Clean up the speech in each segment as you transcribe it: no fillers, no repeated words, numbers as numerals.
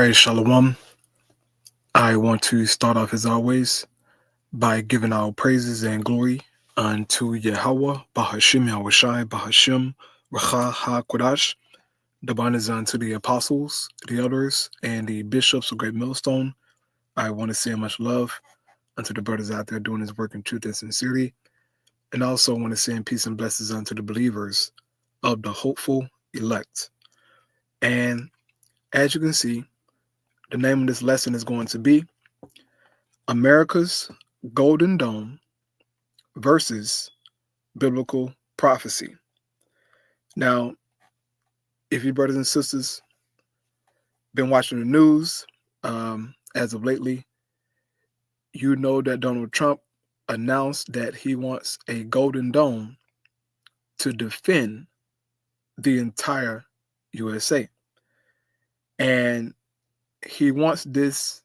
right, Shalom. I want to start off as always by giving our praises and glory unto Yahweh, Bahashim Yahushai, Bahashim, Racha HaKodash. The honors unto the apostles, the elders, and the bishops of Great Millstone. I want to say much love unto the brothers out there doing this work in truth and sincerity. And also want to send peace and blessings unto the believers of the hopeful elect. And as you can see, the name of this lesson is going to be America's Golden Dome versus Biblical Prophecy. Now, if you brothers and sisters been watching the news as of lately, you know that Donald Trump announced that he wants a Golden Dome to defend the entire USA. And he wants this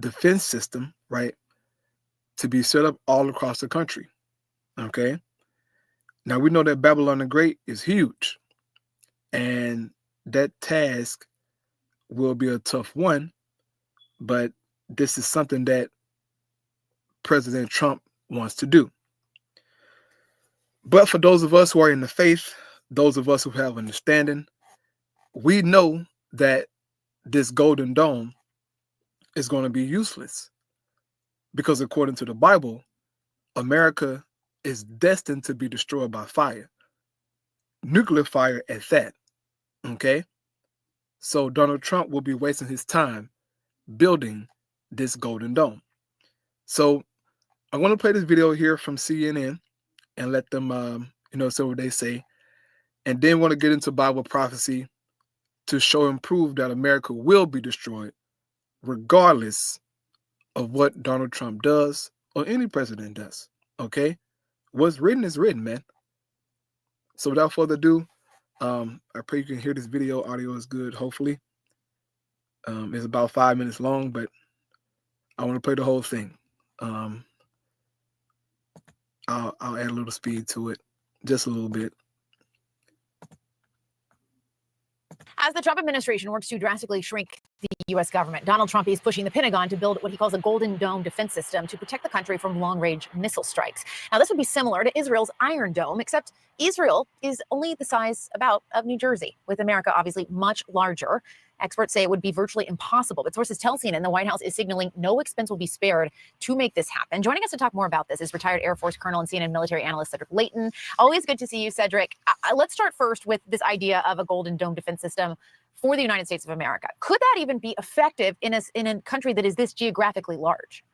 defense system, right, to be set up all across the country. Okay. Now we know that Babylon the Great is huge, and that task will be a tough one, but this is something that President Trump wants to do. But for those of us who are in the faith, those of us who have understanding, we know that this Golden Dome is going to be useless, because according to the Bible, America is destined to be destroyed by fire, nuclear fire at that. Okay, so Donald Trump will be wasting his time building this Golden Dome. So I'm going to play this video here from CNN and let them say what they say, and then want to get into Bible prophecy to show and prove that America will be destroyed regardless of what Donald Trump does or any president does. Okay, what's written is written, man. So without further ado, I pray you can hear this video. Audio is good, hopefully. It's about 5 minutes long, but I want to play the whole thing. I'll add a little speed to it, just a little bit. As the Trump administration works to drastically shrink the U.S. government, Donald Trump is pushing the Pentagon to build what he calls a Golden Dome defense system to protect the country from long-range missile strikes. Now, this would be similar to Israel's Iron Dome, except Israel is only the size about of New Jersey, with America obviously much larger. Experts say it would be virtually impossible, but sources tell CNN the White House is signaling no expense will be spared to make this happen. Joining us to talk more about this is retired Air Force Colonel and CNN military analyst Cedric Leighton. Always good to see you, Cedric. Let's start first with this idea of a Golden Dome defense system for the United States of America. Could that even be effective in a country that is this geographically large?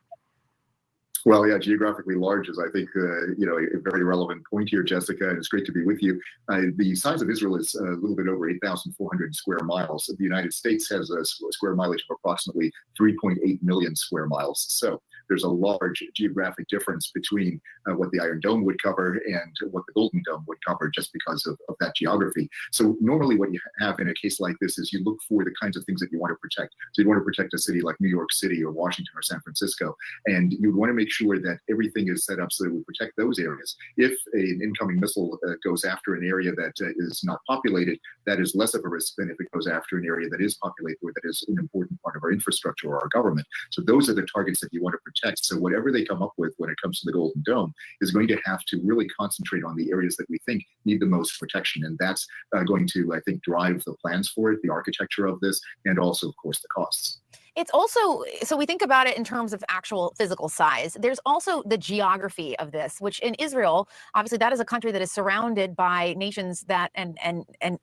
Well, yeah, geographically large is, I think, a very relevant point here, Jessica, and it's great to be with you. The size of Israel is a little bit over 8,400 square miles. The United States has a square mileage of approximately 3.8 million square miles. So there's a large geographic difference between what the Iron Dome would cover and what the Golden Dome would cover, just because of that geography. So normally what you have in a case like this is you look for the kinds of things that you want to protect. So you want to protect a city like New York City or Washington or San Francisco, and you want to make sure that everything is set up so that we protect those areas. If an incoming missile goes after an area that is not populated, that is less of a risk than if it goes after an area that is populated or that is an important part of our infrastructure or our government. So those are the targets that you want to protect. So whatever they come up with when it comes to the Golden Dome is going to have to really concentrate on the areas that we think need the most protection. And that's going to, I think, drive the plans for it, the architecture of this, and also, of course, the costs. It's also, so we think about it in terms of actual physical size. There's also the geography of this, which in Israel, obviously that is a country that is surrounded by nations that and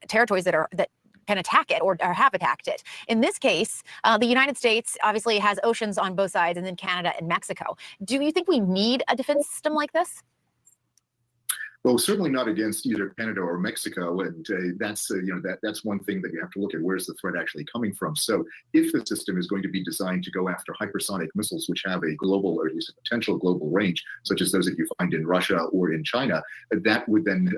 territories that can attack it or have attacked it. In this case, the United States obviously has oceans on both sides, and then Canada and Mexico. Do you think we need a defense system like this? Well, certainly not against either Canada or Mexico, and that's one thing that you have to look at. Where's the threat actually coming from? So, if the system is going to be designed to go after hypersonic missiles, which have a global or at least a potential global range, such as those that you find in Russia or in China, that would then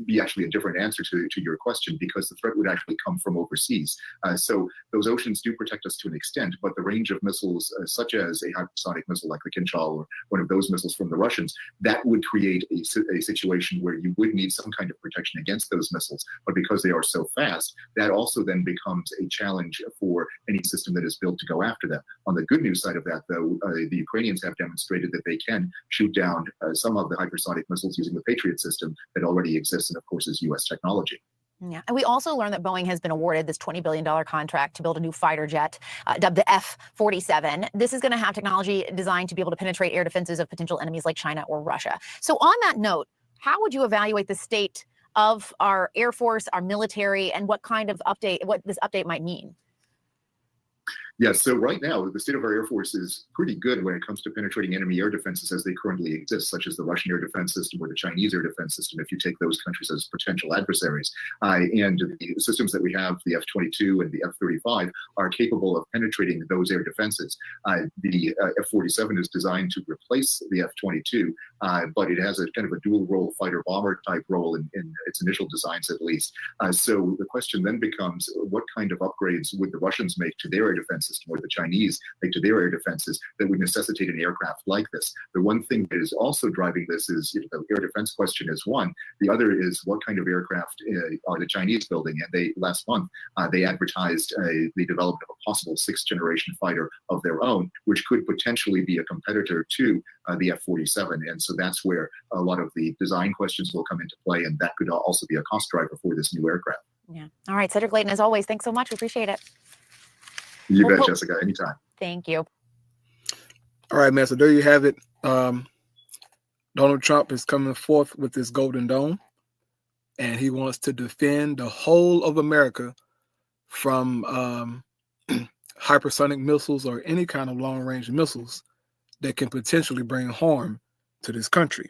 be actually a different answer to your question, because the threat would actually come from overseas. So those oceans do protect us to an extent, but the range of missiles, such as a hypersonic missile like the Kinjal or one of those missiles from the Russians, that would create a situation situation where you would need some kind of protection against those missiles. But because they are so fast, that also then becomes a challenge for any system that is built to go after them. On the good news side of that, though, the Ukrainians have demonstrated that they can shoot down some of the hypersonic missiles using the Patriot system that already exists and, of course, is U.S. technology. Yeah. And we also learned that Boeing has been awarded this $20 billion contract to build a new fighter jet dubbed the F-47. This is going to have technology designed to be able to penetrate air defenses of potential enemies like China or Russia. So on that note, how would you evaluate the state of our Air Force, our military, and what this update might mean? Yes, so right now, the state of our Air Force is pretty good when it comes to penetrating enemy air defenses as they currently exist, such as the Russian air defense system or the Chinese air defense system, if you take those countries as potential adversaries. And the systems that we have, the F-22 and the F-35, are capable of penetrating those air defenses. The F-47 is designed to replace the F-22, but it has a kind of a dual role fighter-bomber type role in its initial designs, at least. So the question then becomes, what kind of upgrades would the Russians make to their air defense system, or the Chinese make to their air defenses, that would necessitate an aircraft like this? The one thing that is also driving this is, the air defense question is one. The other is, what kind of aircraft are the Chinese building? And last month they advertised the development of a possible sixth-generation fighter of their own, which could potentially be a competitor to the F-47. And so that's where a lot of the design questions will come into play, and that could also be a cost driver for this new aircraft. Yeah. All right, Cedric Layton, as always, thanks so much. We appreciate it. You bet, Jessica. Anytime. Thank you. All right, man. So there you have it. Donald Trump is coming forth with this Golden Dome, and he wants to defend the whole of America from hypersonic missiles or any kind of long-range missiles that can potentially bring harm to this country.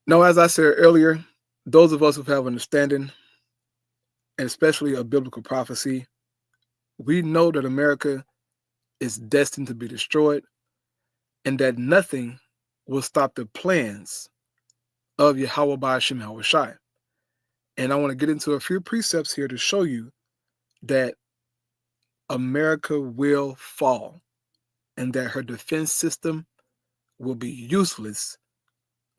Now, as I said earlier, those of us who have understanding, and especially a biblical prophecy, we know that America is destined to be destroyed and that nothing will stop the plans of Yahweh Ba'ashem Yahushai. And I want to get into a few precepts here to show you that America will fall and that her defense system will be useless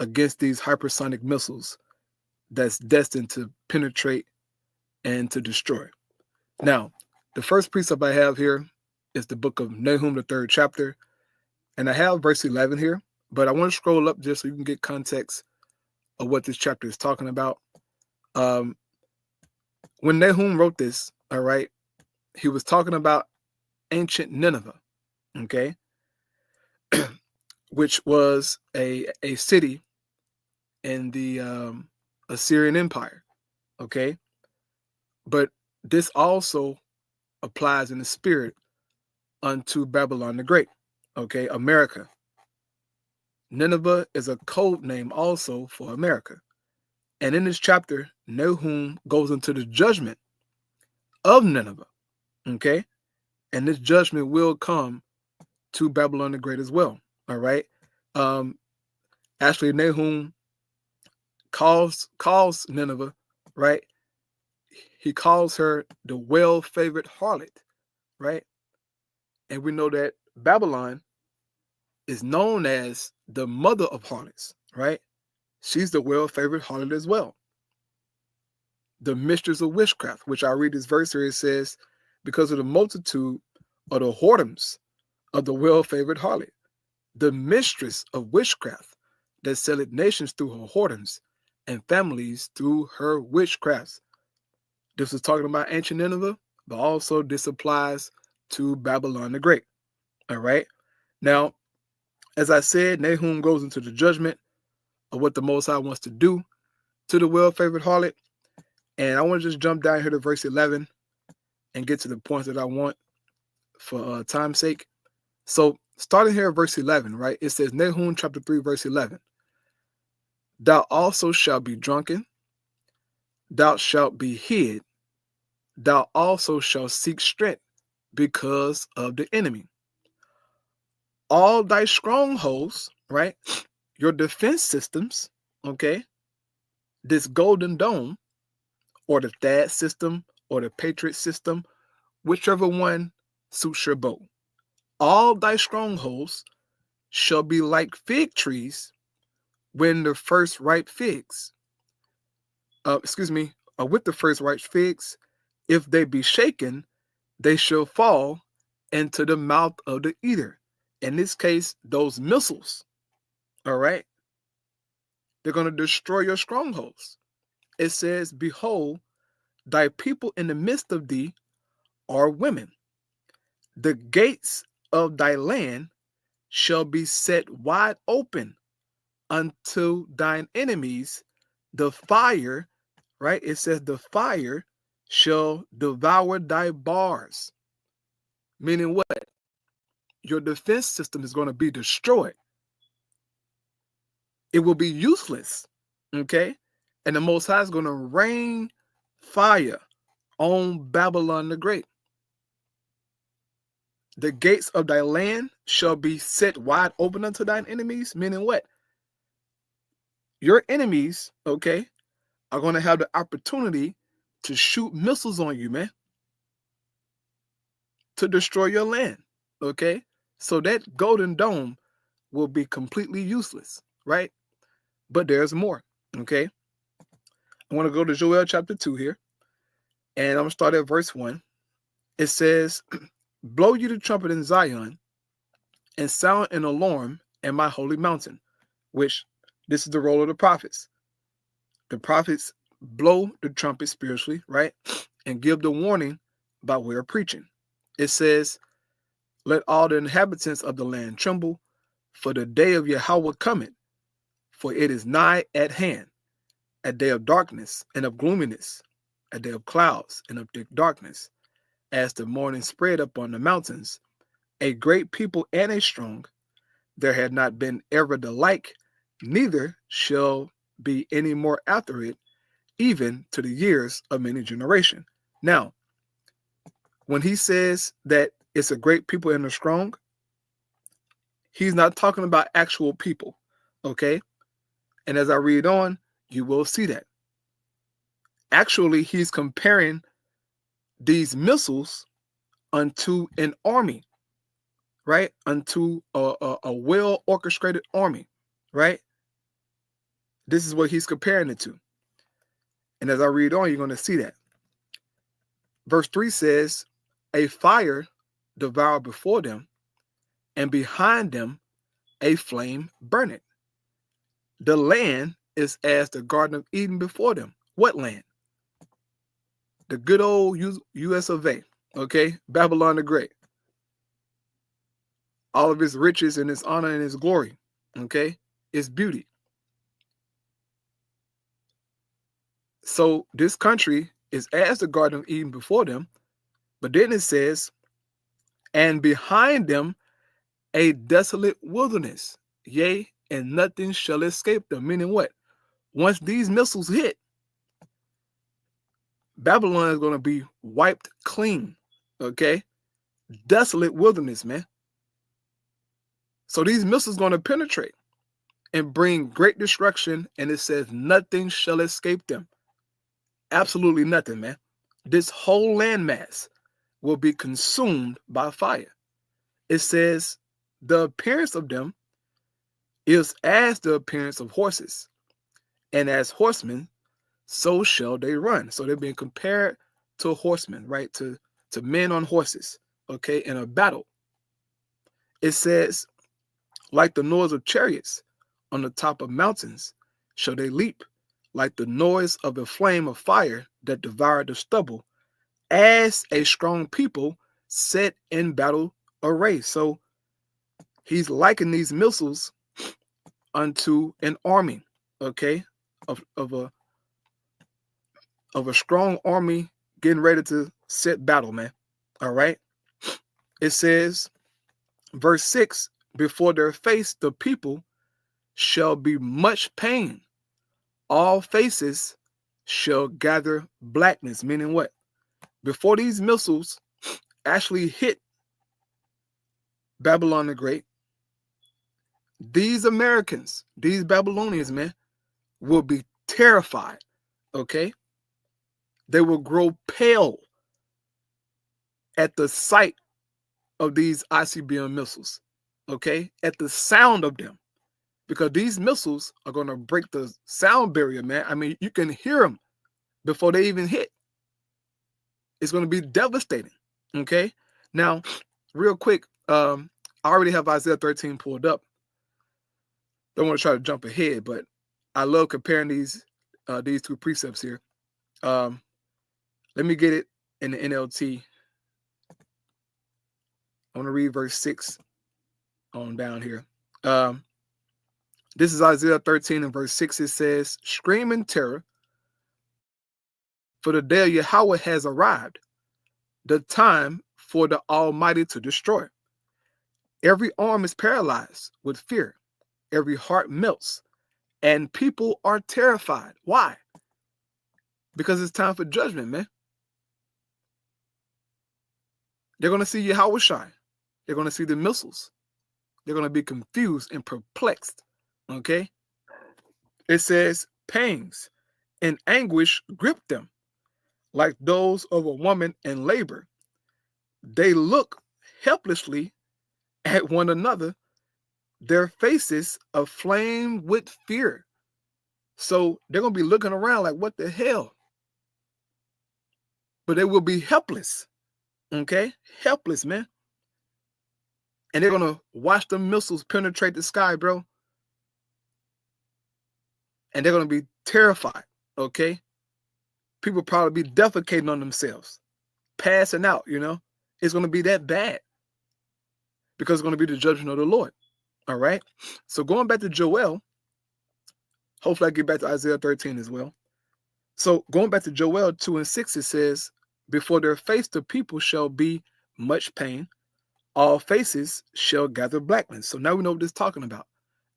against these hypersonic missiles that's destined to penetrate and to destroy. Now, the first precept I have here is the book of Nahum, the 3rd chapter. And I have verse 11 here, but I want to scroll up just so you can get context of what this chapter is talking about. When Nahum wrote this, all right, he was talking about ancient Nineveh, okay, which was a city in the Assyrian Empire, okay? But this also applies in the spirit unto Babylon the Great, okay, America. Nineveh is a code name also for America. And in this chapter, Nahum goes into the judgment of Nineveh, okay? And this judgment will come to Babylon the Great as well, all right? Actually, Nahum calls Nineveh, right? He calls her the well-favored harlot, right? And we know that Babylon is known as the mother of harlots, right? She's the well-favored harlot as well. The mistress of witchcraft, which I read this verse here, it says, because of the multitude of the whoredoms of the well-favored harlot, the mistress of witchcraft that selleth nations through her whoredoms and families through her witchcrafts. This is talking about ancient Nineveh, but also this applies to Babylon the Great. All right. Now, as I said, Nahum goes into the judgment of what the Most High wants to do to the well-favored harlot. And I want to just jump down here to verse 11 and get to the points that I want for time's sake. So starting here at verse 11, right, it says, Nahum chapter 3, verse 11. Thou also shalt be drunken, thou shalt be hid, thou also shalt seek strength because of the enemy. All thy strongholds, right, your defense systems, okay, this Golden Dome, or the THAAD system, or the Patriot system, whichever one suits your boat. All thy strongholds shall be like fig trees when the first ripe figs, with the first ripe figs, if they be shaken, they shall fall into the mouth of the eater. In this case, those missiles, all right, they're going to destroy your strongholds. It says, behold, thy people in the midst of thee are women. The gates of thy land shall be set wide open unto thine enemies. The fire, right? It says the fire shall devour thy bars. Meaning what? Your defense system is going to be destroyed. It will be useless. Okay? And the Most High is going to rain fire on Babylon the Great. The gates of thy land shall be set wide open unto thine enemies. Meaning what? Your enemies, okay, are going to have the opportunity to shoot missiles on you, man, to destroy your land, okay? So that golden dome will be completely useless, right? But there's more, okay? I want to go to Joel chapter 2 here, and I'm going to start at verse 1. It says, blow you the trumpet in Zion, and sound an alarm in my holy mountain, which this is the role of the prophets. The prophets blow the trumpet spiritually, right? And give the warning by way of preaching. It says, let all the inhabitants of the land tremble, for the day of Yahweh cometh, for it is nigh at hand, a day of darkness and of gloominess, a day of clouds and of thick darkness, as the morning spread upon the mountains, a great people and a strong. There had not been ever the like, neither shall be any more after it, even to the years of many generation. Now, when he says that it's a great people and a strong, he's not talking about actual people, okay? And as I read on, you will see that. Actually, he's comparing these missiles unto an army, right? Unto a well-orchestrated army, right? This is what he's comparing it to. And as I read on, you're going to see that. Verse 3 says, a fire devoured before them, and behind them a flame burneth. The land is as the Garden of Eden before them. What land? The good old US of A, okay? Babylon the Great. All of its riches and its honor and its glory, okay? Its beauty. So this country is as the Garden of Eden before them, but then it says, and behind them a desolate wilderness, yea, and nothing shall escape them. Meaning what? Once these missiles hit, Babylon is going to be wiped clean, okay? Desolate wilderness, man. So these missiles going to penetrate and bring great destruction, and it says nothing shall escape them. Absolutely nothing, man. This whole landmass will be consumed by fire. It says the appearance of them is as the appearance of horses, and as horsemen, so shall they run. So they're being compared to horsemen, right? To men on horses, okay, in a battle. It says, like the noise of chariots on the top of mountains shall they leap, like the noise of a flame of fire that devoured the stubble, as a strong people set in battle array. So he's likened these missiles unto an army, okay, of a strong army getting ready to set battle, man. All right. It says, verse 6, before their face the people shall be much pain. All faces shall gather blackness. Meaning what? Before these missiles actually hit Babylon the Great, these Americans, these Babylonians, man, will be terrified, okay? They will grow pale at the sight of these ICBM missiles, okay? At the sound of them. because these missiles are going to break the sound barrier, man. I mean, you can hear them before they even hit. It's going to be devastating. Okay. Now, real quick, I already have Isaiah 13 pulled up. Don't want to try to jump ahead, but I love comparing these two precepts here. Let me get it in the NLT. I want to read verse 6 on down here. This is Isaiah 13 and verse 6. It says, "Scream in terror, for the day of Yahweh has arrived, the time for the Almighty to destroy. Every arm is paralyzed with fear. Every heart melts, and people are terrified." Why? Because it's time for judgment, man. They're going to see Yahweh shine. They're going to see the missiles. They're going to be confused and perplexed. Okay? It says, "Pangs and anguish grip them, like those of a woman in labor. They look helplessly at one another, their faces aflame with fear." So they're going to be looking around like, what the hell? But they will be helpless. Okay? Helpless, man. And they're going to watch the missiles penetrate the sky, bro. And they're going to be terrified. Okay? People probably be defecating on themselves, passing out, you know? It's going to be that bad because it's going to be the judgment of the Lord. All right? So going back to Joel, hopefully I get back to Isaiah 13 as well. So going back to Joel 2 and 6, it says, "Before their face the people shall be much pain. All faces shall gather blackness." So now we know what this is talking about.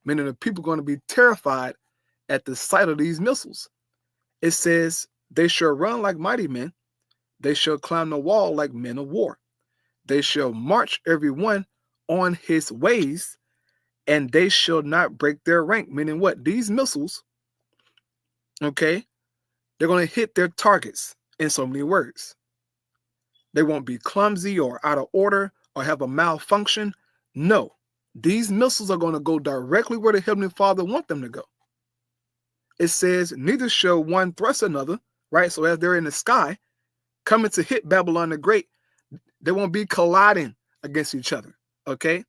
Meaning the people are going to be terrified at the sight of these missiles. It says, "They shall run like mighty men. They shall climb the wall like men of war. They shall march every one on his ways, and they shall not break their rank." Meaning what? These missiles, okay, they're going to hit their targets in so many words. They won't be clumsy or out of order or have a malfunction. No, these missiles are going to go directly where the Heavenly Father wants them to go. It says, "Neither shall one thrust another," right? So as they're in the sky, coming to hit Babylon the Great, they won't be colliding against each other, okay?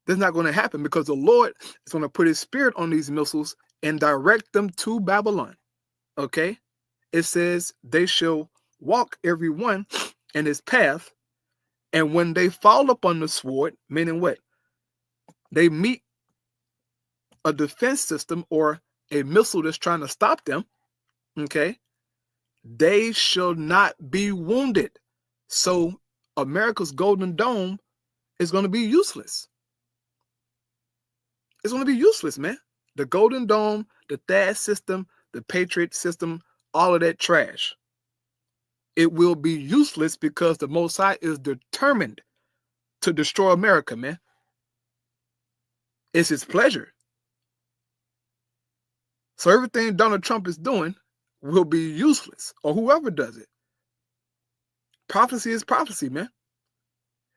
That's not going to happen because the Lord is going to put his spirit on these missiles and direct them to Babylon, okay? It says, "They shall walk every one in his path, and when they fall upon the sword," meaning what? They meet a defense system or a missile that's trying to stop them, okay? "They shall not be wounded." So America's Golden Dome is going to be useless. It's going to be useless, man. The Golden Dome, the THAAD system, the Patriot system, all of that trash. It will be useless because the Most High is determined to destroy America, man. It's his pleasure. So everything Donald Trump is doing will be useless, or whoever does it. Prophecy is prophecy, man.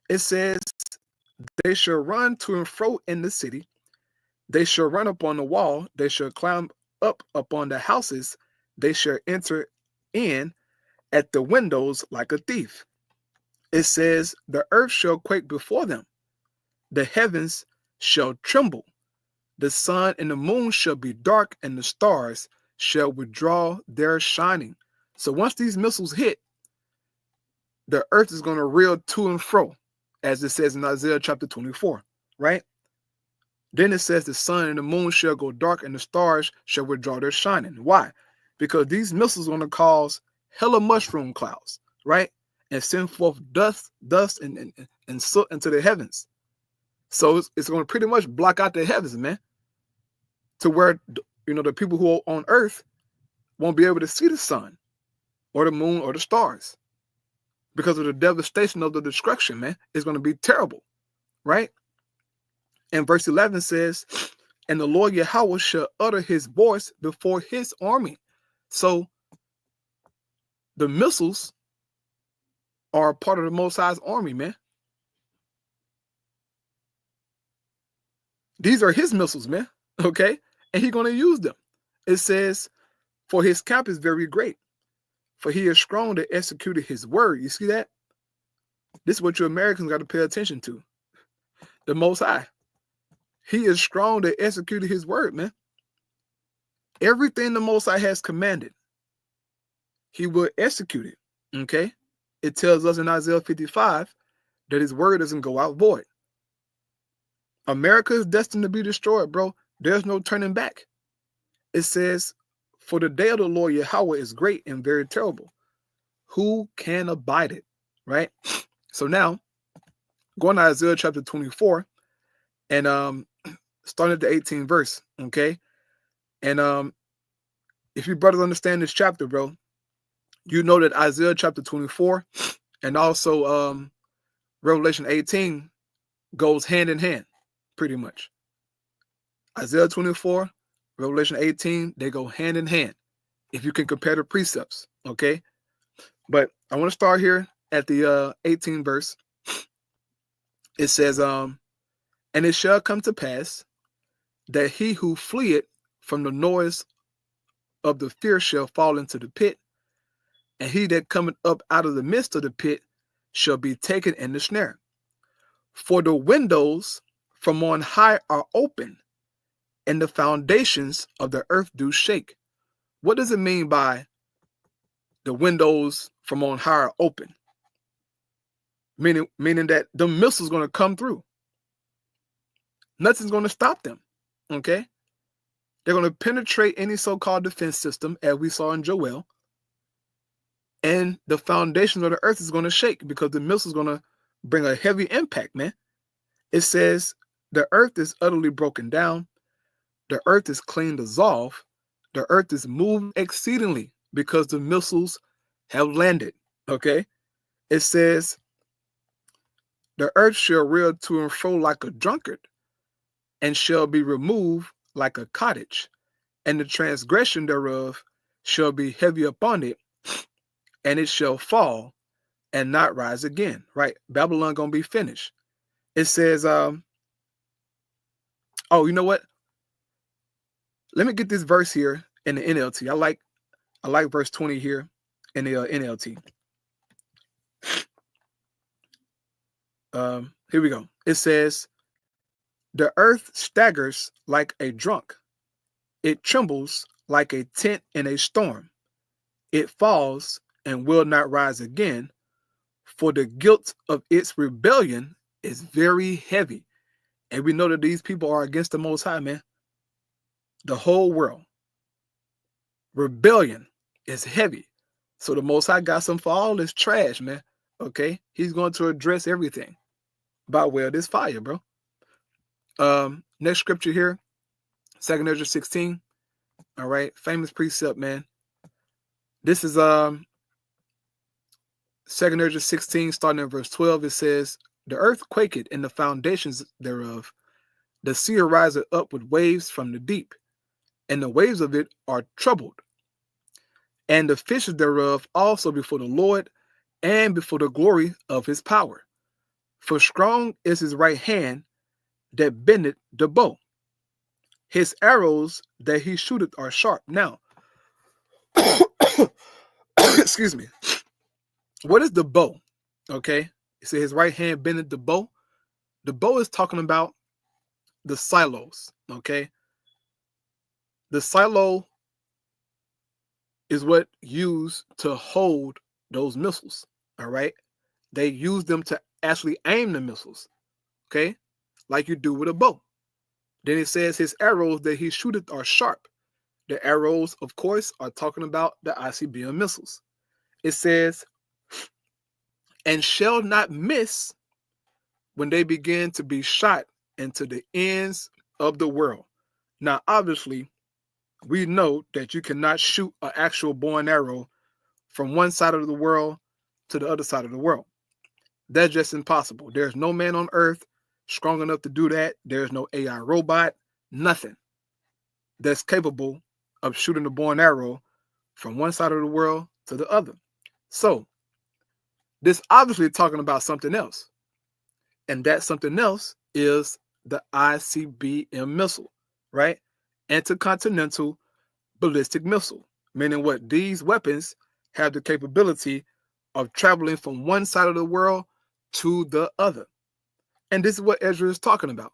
It says, "They shall run to and fro in the city. They shall run upon the wall. They shall climb up upon the houses. They shall enter in at the windows like a thief." It says, "The earth shall quake before them. The heavens shall tremble. The sun and the moon shall be dark, and the stars shall withdraw their shining." So once these missiles hit, the earth is going to reel to and fro, as it says in Isaiah chapter 24, right? Then it says the sun and the moon shall go dark, and the stars shall withdraw their shining. Why? Because these missiles are going to cause hella mushroom clouds, right? And send forth dust and soot into the heavens. So it's going to pretty much block out the heavens, man, to where, you know, the people who are on earth won't be able to see the sun or the moon or the stars because of the devastation of the destruction, man. It's going to be terrible, right? And verse 11 says, "And the Lord Yahweh shall utter his voice before his army." So the missiles are a part of the Most High's army, man. These are his missiles, man. Okay? And he's going to use them. It says, for his camp is very great, for he is strong to execute his word. You see that? This is what you Americans got to pay attention to. The Most High. He is strong to execute his word, man. Everything the Most High has commanded, he will execute it. Okay? It tells us in Isaiah 55 that his word doesn't go out void. America is destined to be destroyed, bro. There's no turning back. It says, for the day of the Lord Yahweh is great and very terrible. Who can abide it? Right? So now, going to Isaiah chapter 24, and starting at the 18th verse, okay? And if you brothers understand this chapter, bro, you know that Isaiah chapter 24 and also Revelation 18 goes hand in hand, pretty much. Isaiah 24, Revelation 18, they go hand in hand, if you can compare the precepts, okay? But I want to start here at the 18th verse. It says, and it shall come to pass that he who fleeth from the noise of the fear shall fall into the pit, and he that cometh up out of the midst of the pit shall be taken in the snare. For the windows from on high are open, and the foundations of the earth do shake. What does it mean by the windows from on high are open? Meaning that the missile's going to come through. Nothing's going to stop them. Okay? They're going to penetrate any so-called defense system, as we saw in Joel. And the foundation of the earth is going to shake because the missile is going to bring a heavy impact, man. It says the earth is utterly broken down. The earth is clean dissolved. The earth is moved exceedingly because the missiles have landed. Okay? It says the earth shall reel to and fro like a drunkard, and shall be removed like a cottage, and the transgression thereof shall be heavy upon it, and it shall fall and not rise again. Right? Babylon gonna be finished. It says, oh, you know what? Let me get this verse here in the NLT. I like verse 20 here in the NLT. Here we go. It says, the earth staggers like a drunk. It trembles like a tent in a storm. It falls and will not rise again, for the guilt of its rebellion is very heavy. And we know that these people are against the Most High, man. The whole world. Rebellion is heavy. So the Most High got some for all this trash, man. Okay? He's going to address everything by way of this fire, bro. Next scripture here, 2 Ezra 16. All right, famous precept, man. This is 2 Ezra 16, starting at verse 12. It says, the earth quaketh in the foundations thereof. The sea ariseth up with waves from the deep, and the waves of it are troubled. And the fishes thereof also before the Lord, and before the glory of his power. For strong is his right hand that bendeth the bow. His arrows that he shooteth are sharp. Now, excuse me. What is the bow? Okay. It says his right hand bendeth the bow. The bow is talking about the silos. Okay. The silo is what used to hold those missiles. All right. They use them to actually aim the missiles. Okay. Like you do with a bow. Then it says his arrows that he shooteth are sharp. The arrows, of course, are talking about the ICBM missiles. It says, and shall not miss when they begin to be shot into the ends of the world. Now, obviously, we know that you cannot shoot an actual bow and arrow from one side of the world to the other side of the world. That's just impossible. There's no man on earth strong enough to do that. There's no AI robot, nothing that's capable of shooting the bow and arrow from one side of the world to the other. So this obviously talking about something else. And that something else is the ICBM missile, right? Intercontinental ballistic missile, meaning what? These weapons have the capability of traveling from one side of the world to the other. And this is what Ezra is talking about.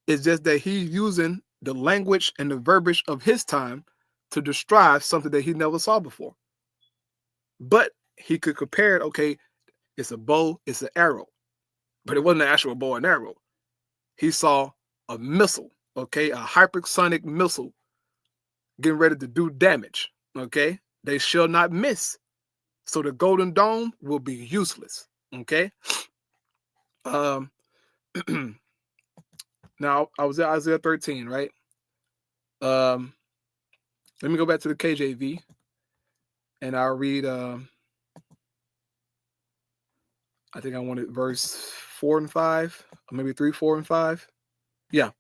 It's just that he's using the language and the verbiage of his time to describe something that he never saw before. But he could compare it, okay, it's a bow, it's an arrow. But it wasn't an actual bow and arrow. He saw a missile, okay, a hypersonic missile getting ready to do damage, okay? They shall not miss. So the Golden Dome will be useless, okay? Now, I was at Isaiah 13, right? Let me go back to the KJV, and I'll read, I think I wanted verse 4 and 5, or maybe 3, 4, and 5. Yeah.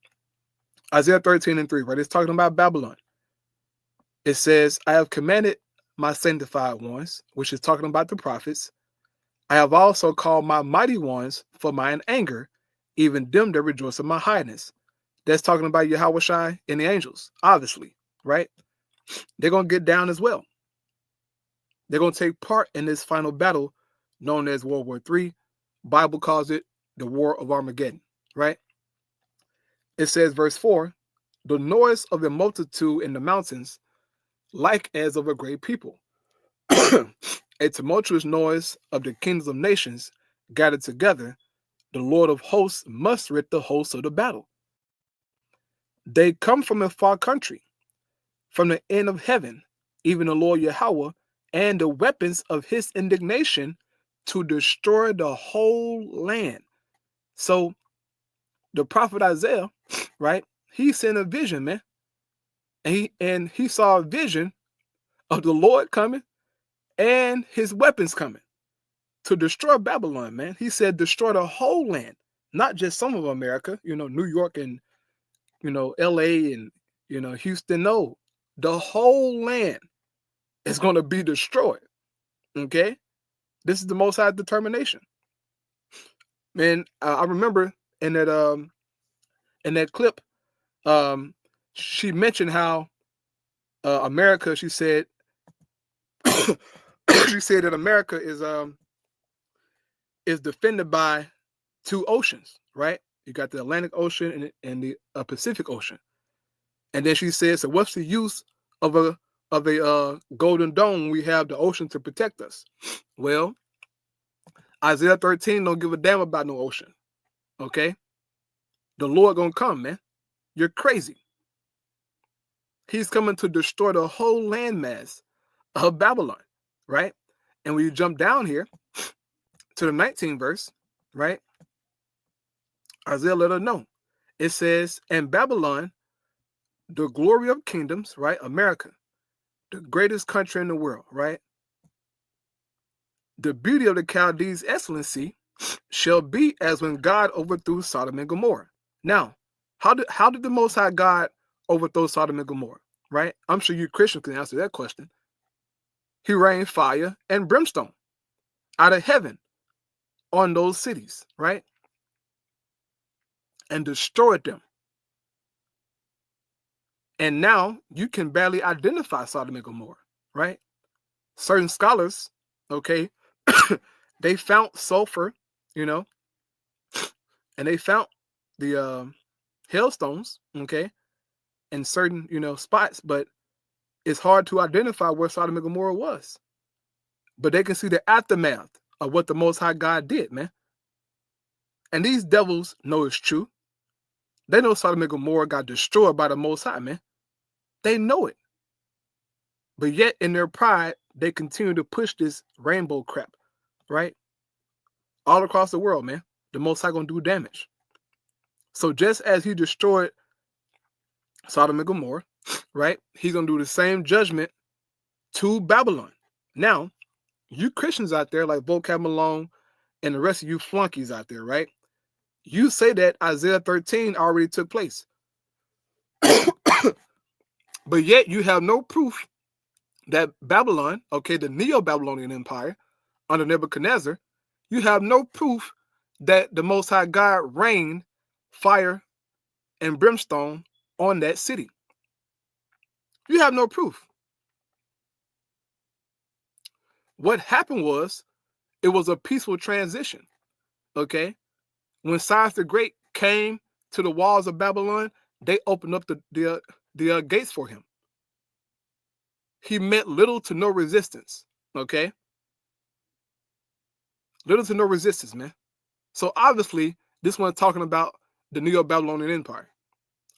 Isaiah 13 and 3, right? It's talking about Babylon. It says, I have commanded my sanctified ones, which is talking about the prophets. I have also called my mighty ones for mine anger, even them that rejoice in my highness. That's talking about Yahushua and the angels, obviously, right? They're going to get down as well. They're going to take part in this final battle known as World War III. Bible calls it the War of Armageddon, right? It says, verse 4, the noise of the multitude in the mountains, like as of a great people. A tumultuous noise of the kings of nations gathered together. The Lord of hosts mustered the hosts of the battle. They come from a far country, from the end of heaven, even the Lord Yahweh, and the weapons of his indignation to destroy the whole land. So the prophet Isaiah, right, he sent a vision, man. And he saw a vision of the Lord coming and his weapons coming to destroy Babylon, man. He said destroy the whole land, not just some of America, New York and, LA and, Houston. No, the whole land is going to be destroyed. Okay? This is the Most High determination. Man, I remember in that clip, she mentioned how America, she said, she said that America is defended by two oceans, right? You got the Atlantic Ocean and the Pacific Ocean. And then she said, so what's the use of a golden dome when we have the ocean to protect us? Well, Isaiah 13 don't give a damn about no ocean. Okay? The Lord gonna come, man. You're crazy. He's coming to destroy the whole landmass of Babylon, right? And when you jump down here to the 19th verse, right? Isaiah let her know. It says, and Babylon, the glory of kingdoms, right? America, the greatest country in the world, right? The beauty of the Chaldees' excellency shall be as when God overthrew Sodom and Gomorrah. Now, how did the Most High God overthrow Sodom and Gomorrah, right? I'm sure you Christians can answer that question. He rained fire and brimstone out of heaven on those cities, right? And destroyed them. And now you can barely identify Sodom and Gomorrah, right? Certain scholars, okay, they found sulfur, and they found the hailstones, okay, in certain, spots, but it's hard to identify where Sodom and Gomorrah was. But they can see the aftermath of what the Most High God did, man. And these devils know it's true. They know Sodom and Gomorrah got destroyed by the Most High, man. They know it. But yet, in their pride, they continue to push this rainbow crap, right? All across the world, man. The Most High gonna do damage. So just as he destroyed Sodom and Gomorrah, right? He's gonna do the same judgment to Babylon. Now, you Christians out there, like Vocab Malone and the rest of you flunkies out there, right? You say that Isaiah 13 already took place. But yet you have no proof that Babylon, okay, the Neo-Babylonian Empire under Nebuchadnezzar, you have no proof that the Most High God rained fire and brimstone on that city. You have no proof. What happened was, it was a peaceful transition, okay? When Cyrus the Great came to the walls of Babylon, they opened up the gates for him. He met little to no resistance, okay? Little to no resistance, man. So obviously, this one's talking about the Neo-Babylonian Empire.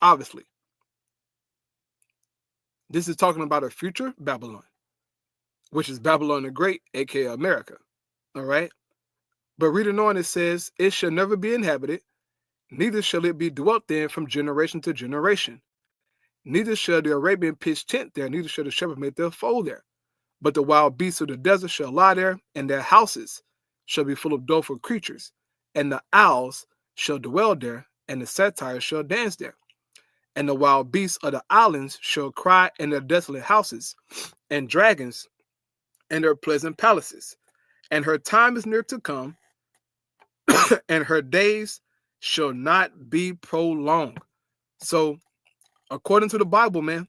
Obviously. This is talking about a future Babylon, which is Babylon the Great, aka America. All right? But reading on, it says, it shall never be inhabited, neither shall it be dwelt in from generation to generation. Neither shall the Arabian pitch tent there, neither shall the shepherd make their fold there. But the wild beasts of the desert shall lie there, and their houses shall be full of doleful creatures, and the owls shall dwell there, and the satyrs shall dance there. And the wild beasts of the islands shall cry in their desolate houses, and dragons in their pleasant palaces. And her time is near to come, and her days shall not be prolonged. So, according to the Bible, man,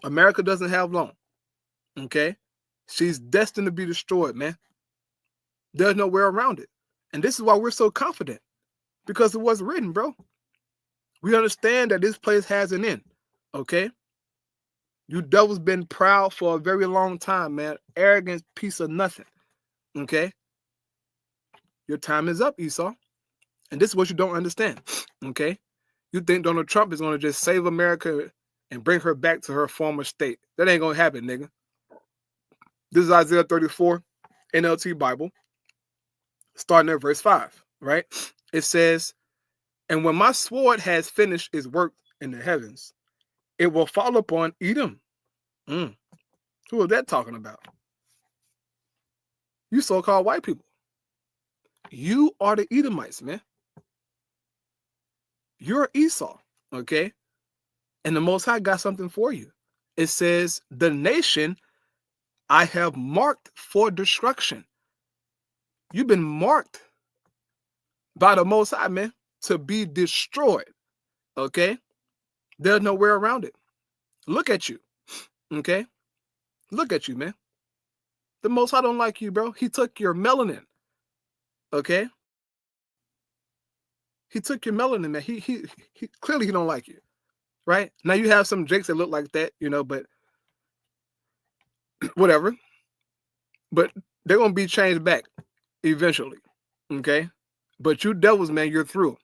America doesn't have long. Okay? She's destined to be destroyed, man. There's no way around it. And this is why we're so confident. Because of what's written, bro. We understand that this place has an end. Okay? You devils been proud for a very long time, man. Arrogant piece of nothing. Okay? Your time is up, Esau. And this is what you don't understand. Okay? You think Donald Trump is going to just save America and bring her back to her former state. That ain't going to happen, nigga. This is Isaiah 34, NLT Bible, starting at verse 5, right? It says, and when my sword has finished its work in the heavens, it will fall upon Edom. Who is that talking about? You so-called white people. You are the Edomites, man. You're Esau, okay? And the Most High got something for you. It says, the nation I have marked for destruction. You've been marked by the Most High, man, to be destroyed, okay? There's nowhere around it. Look at you, okay? Look at you, man. The Most High don't like you, bro. He took your melanin, okay? He took your melanin, man. He clearly he don't like you, right? Now you have some Jakes that look like that, you know, but whatever. But they're going to be changed back eventually, okay? But you devils, man, you're through.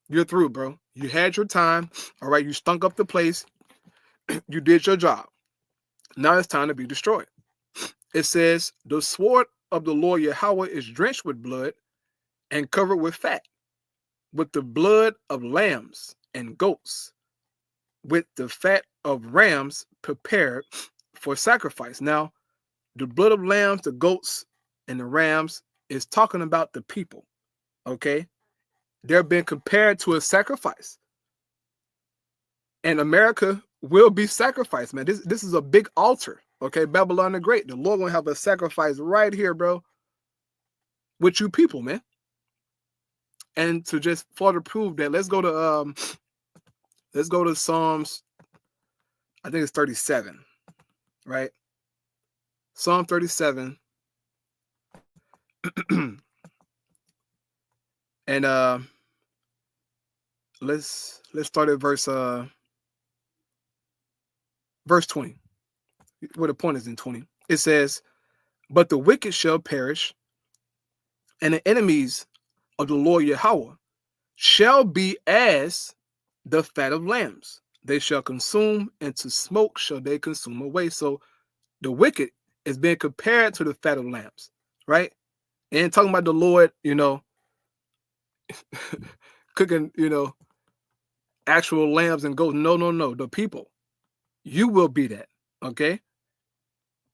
You're through, bro. You had your time, all right? You stunk up the place. You did your job. Now it's time to be destroyed. It says, the sword of the Lord Yahweh is drenched with blood and covered with fat, with the blood of lambs and goats, with the fat of rams prepared for sacrifice. Now, the blood of lambs, the goats, and the rams is talking about the people, okay? They're being compared to a sacrifice. And America will be sacrificed, man. This is a big altar, okay? Babylon the Great. The Lord gonna have a sacrifice right here, bro, with you people, man. And to just further prove that, let's go to Psalms, I think it's 37, right? Psalm 37. And let's start at verse 20. Where the point is in 20. It says, but the wicked shall perish, and the enemies of the Lord Yahweh shall be as the fat of lambs. They shall consume, and to smoke shall they consume away. So the wicked is being compared to the fat of lambs, right? And talking about the Lord, you know, cooking, you know, actual lambs and goats. No. The people. You will be that, okay?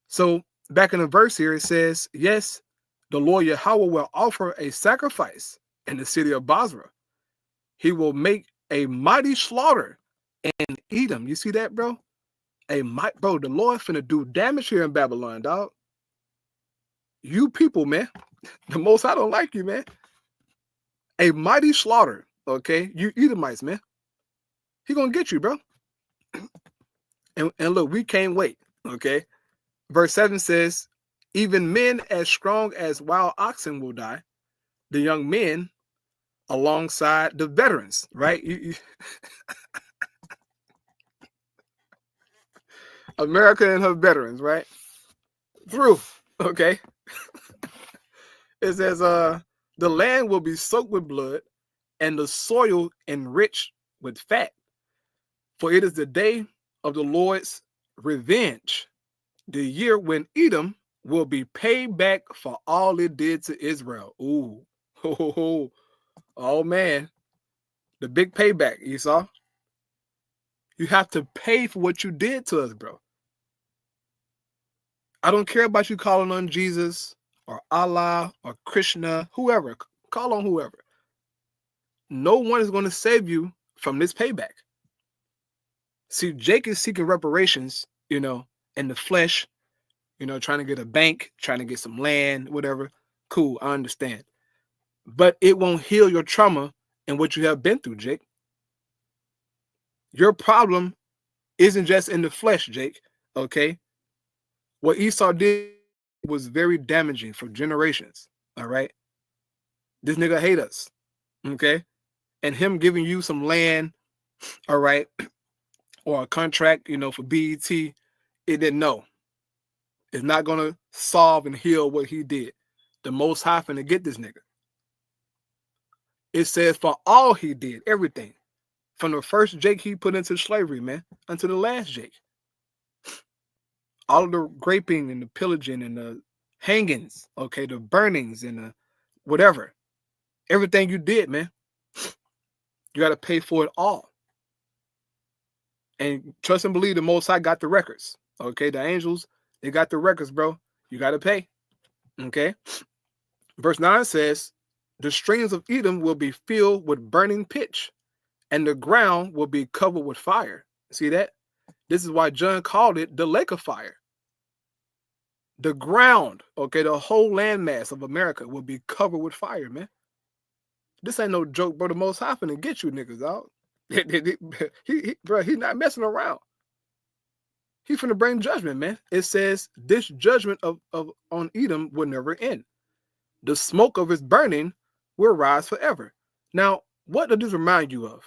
So back in the verse here, it says, yes, the Lord Yahweh will offer a sacrifice in the city of Basra. He will make a mighty slaughter in Edom. You see that, bro? Bro, the Lord finna do damage here in Babylon, dog. You people, man. The Most High don't like you, man. A mighty slaughter, okay? You Edomites, man. He gonna get you, bro. And look, we can't wait, okay? Verse 7 says, even men as strong as wild oxen will die, the young men alongside the veterans, right? America and her veterans, right? Through, okay? It says, the land will be soaked with blood and the soil enriched with fat. For it is the day of the Lord's revenge, the year when Edom will be paid back for all it did to Israel. Ooh, oh man, the big payback, Esau. You have to pay for what you did to us, bro. I don't care about you calling on Jesus or Allah or Krishna, whoever. Call on whoever. No one is going to save you from this payback. See, Jake is seeking reparations, in the flesh, trying to get a bank, trying to get some land, whatever. Cool, I understand. But it won't heal your trauma and what you have been through, Jake. Your problem isn't just in the flesh, Jake, okay? What Esau did was very damaging for generations, all right? This nigga hate us, okay? And him giving you some land, all right, or a contract, for BET, it didn't know. It's not going to solve and heal what he did. The Most High finna get this nigga. It says for all he did, everything. From the first Jake he put into slavery, man, until the last Jake. All of the raping and the pillaging and the hangings, okay, the burnings and the whatever. Everything you did, man. You got to pay for it all. And trust and believe the Most High got the records. Okay, the angels, they got the records, bro. You got to pay. Okay. Verse 9 says, the streams of Edom will be filled with burning pitch, and the ground will be covered with fire. See that? This is why John called it the lake of fire. The ground, okay, the whole landmass of America will be covered with fire, man. This ain't no joke, bro. The Most High finna get you niggas out. Bro, he's not messing around. He finna bring judgment, man. It says this judgment on Edom will never end. The smoke of his burning will rise forever. Now, what does this remind you of?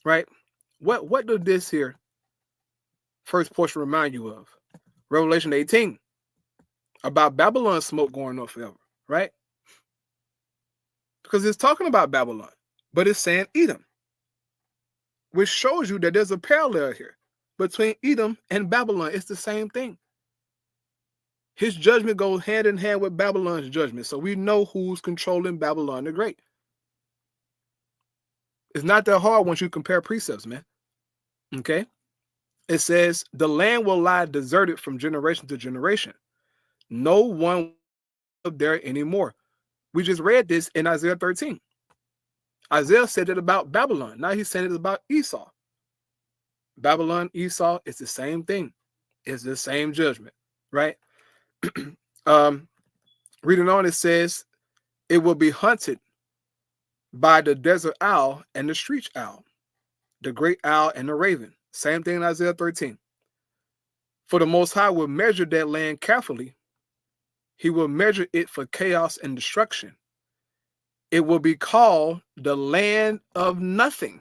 Right? What does this here first portion remind you of? Revelation 18. About Babylon's smoke going on forever, right? Because it's talking about Babylon, but it's saying Edom, which shows you that there's a parallel here between Edom and Babylon. It's the same thing. His judgment goes hand in hand with Babylon's judgment. So we know who's controlling Babylon the Great. It's not that hard once you compare precepts, man. Okay? It says, the land will lie deserted from generation to generation. No one will live there anymore. We just read this in Isaiah 13. Isaiah said it about Babylon. Now he's saying it about Esau. Babylon, Esau, it's the same thing. It's the same judgment, right? Reading on, it says, it will be hunted by the desert owl and the screech owl, the great owl and the raven. Same thing in Isaiah 13. For the Most High will measure that land carefully. He will measure it for chaos and destruction. It will be called the land of nothing.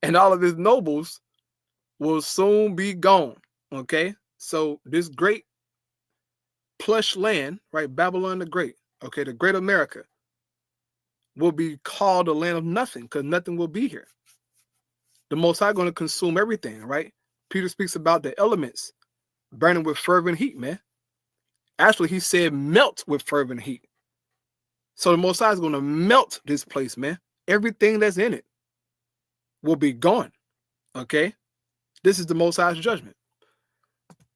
And all of his nobles will soon be gone. Okay? So this great plush land, right? Babylon the Great, okay, the great America, will be called the land of nothing because nothing will be here. The Most High going to consume everything, right? Peter speaks about the elements burning with fervent heat, man. Actually, he said melt with fervent heat. So the Most High is going to melt this place, man. Everything that's in it will be gone, okay? This is the Most High's judgment.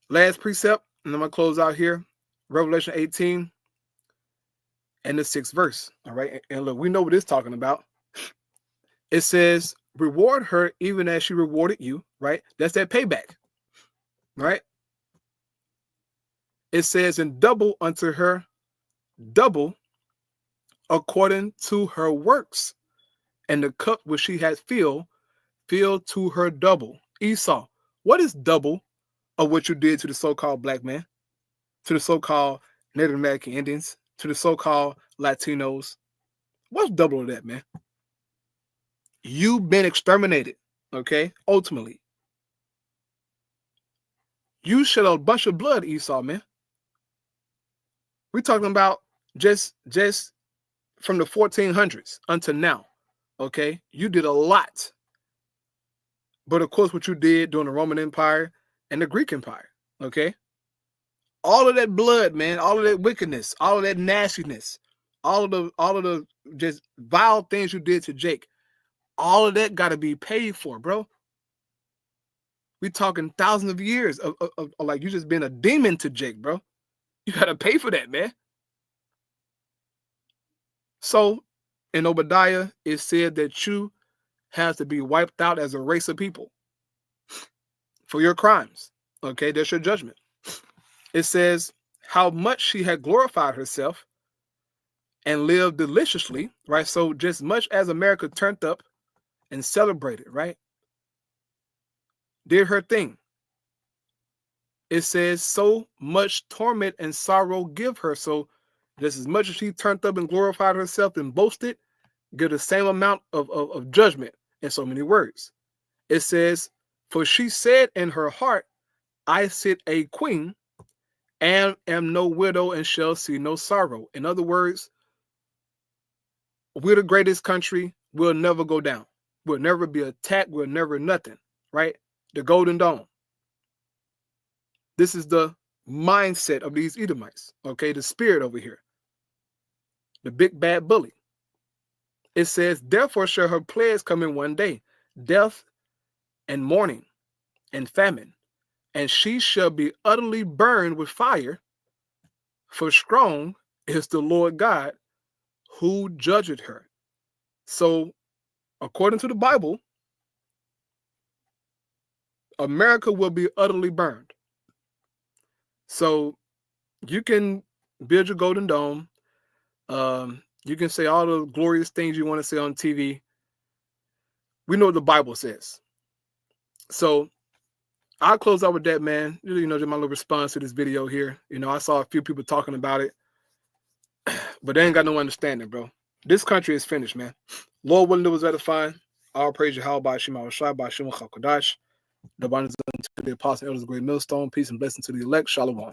Last precept, and I'm going to close out here. Revelation 18 and the 6th verse, all right? And look, we know what it's talking about. It says, reward her even as she rewarded you, right? That's that payback, right? It says, and double unto her, double according to her works. and the cup which she had filled to her double. Esau, what is double of what you did to the so-called black man, to the so-called Native American Indians, to the so-called Latinos? What's double of that, man? You've been exterminated, okay? Ultimately. You shed a bunch of blood, Esau, man. We're talking about just from the 1400s until now, okay? You did a lot. But of course, what you did during the Roman Empire and the Greek Empire, okay? All of that blood, man, all of that wickedness, all of that nastiness, all of the just vile things you did to Jake, all of that got to be paid for, bro. We talking thousands of years of like you just been a demon to Jake, bro. You got to pay for that, man. So in Obadiah, it said that you have to be wiped out as a race of people for your crimes. Okay, that's your judgment. It says how much she had glorified herself and lived deliciously, right? So just much as America turned up and celebrated, right? Did her thing. It says so much torment and sorrow give her. So just as much as she turned up and glorified herself and boasted, give the same amount of judgment in so many words. It says, for she said in her heart, I sit a queen and am no widow and shall see no sorrow. In other words, we're the greatest country. We'll never go down. We'll never be attacked. We'll never nothing, right? The Golden Dome. This is the mindset of these Edomites, okay? The spirit over here. The big bad bully. It says, therefore shall her plagues come in one day, death and mourning and famine, and she shall be utterly burned with fire, for strong is the Lord God who judged her. So, according to the Bible, America will be utterly burned. So, you can build your Golden Dome. You can say all the glorious things you want to say on TV. We know what the Bible says. So, I'll close out with that, man. You know, just my little response to this video here. You know, I saw a few people talking about it, but they ain't got no understanding, bro. This country is finished, man. Lord willing, it was edifying. All praise Yahweh by Shema Shai by Shema Chakodash. The abundance to the apostle elders, great millstone. Peace and blessing to the elect. Shalom.